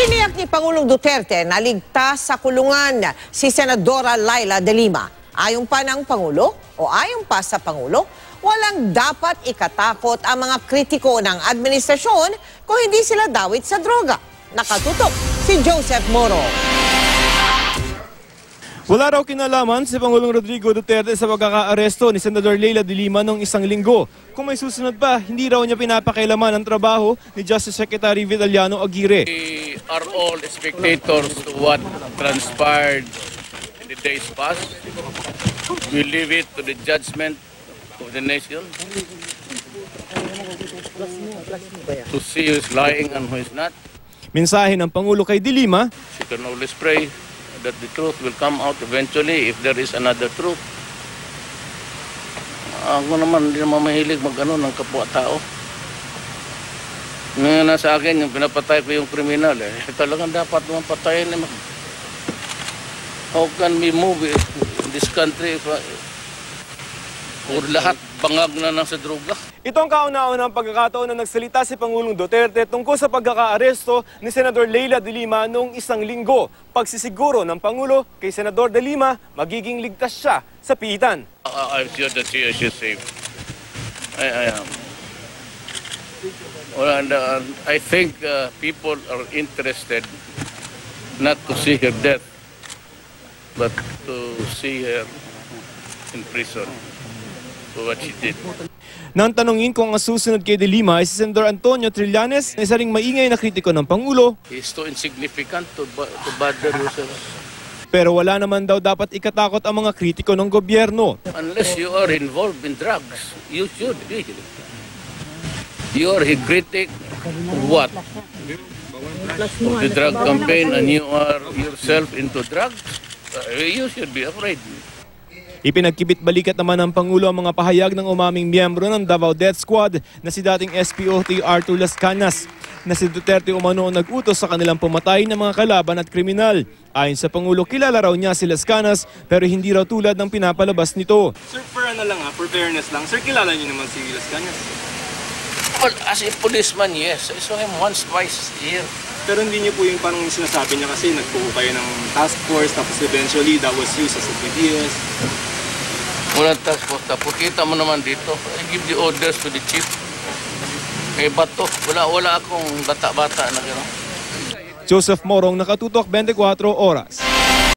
Tiniyak ni Pangulong Duterte na ligtas sa kulungan si Senadora Leila de Lima. Ayon pa ng Pangulo o ayon pa sa Pangulo, walang dapat ikatakot ang mga kritiko ng administrasyon kung hindi sila dawit sa droga. Nakatutok si Joseph Moro. Wala raw kinalaman si Pangulong Rodrigo Duterte sa pagkakaaresto ni Senador Leila de Lima noong isang linggo. Kung may susunod pa, hindi raw niya pinapakailaman ang trabaho ni Justice Secretary Vitaliano Aguirre. We are all spectators to what transpired in the days past. We leave it to the judgment of the nation to see who is lying and who is not. Mensahe ng Pangulo kay de Lima, You can always pray that the truth will come out eventually if there is another truth. Ako naman, hindi naman mahilig mag-ano ng kapwa-tao. Ngayon na sa akin, yung pinapatay ko yung kriminal, talagang dapat naman patayin naman. How can we move in this country if lahat bangag na lang sa droga? ito ang kauna-unang pagkakataon na nagsalita si Pangulong Duterte tungkol sa pagkakaaresto ni Senador Leila de Lima noong isang linggo. Pagsisiguro ng Pangulo kay Senador de Lima, magiging ligtas siya sa piitan. I'm sure that she is safe. I am. Well, and, I think people are interested not to see her death, but to see her in prison for what she did. Nang tanongin kung ang susunod kay de Lima ay si Senador Antonio Trillanes, na isa ring maingay na kritiko ng Pangulo. He's too insignificant to bother yourself. Pero wala naman daw dapat ikatakot ang mga kritiko ng gobyerno. Unless you are involved in drugs, you should be. You are a critic of what? Of the drug campaign, and you are yourself into drugs? You should be afraid. Ipinagkibit balikat naman ng Pangulo ang mga pahayag ng umaming miyembro ng Davao Death Squad na si dating SPOT Arthur Las Cañas na si Duterte umano nag-utos sa kanilang pumatay ng mga kalaban at kriminal. Ayon sa Pangulo, kilala raw niya si Las Cañas pero hindi raw tulad ng pinapalabas nito. Sir, for fairness lang, sir, kilala niyo naman si Las Cañas? Well, as a policeman, yes. I saw him once, twice a year. Pero hindi niyo po yung parang sinasabi niya kasi nagpupo kayo ng task force tapos eventually that was used as a PDS. Walang task force. Tapos kita mo naman dito. I give the orders to the chief. Eh, bato. Wala akong bata-bata na gano'n. Joseph Morong, Nakatutok, 24 Oras.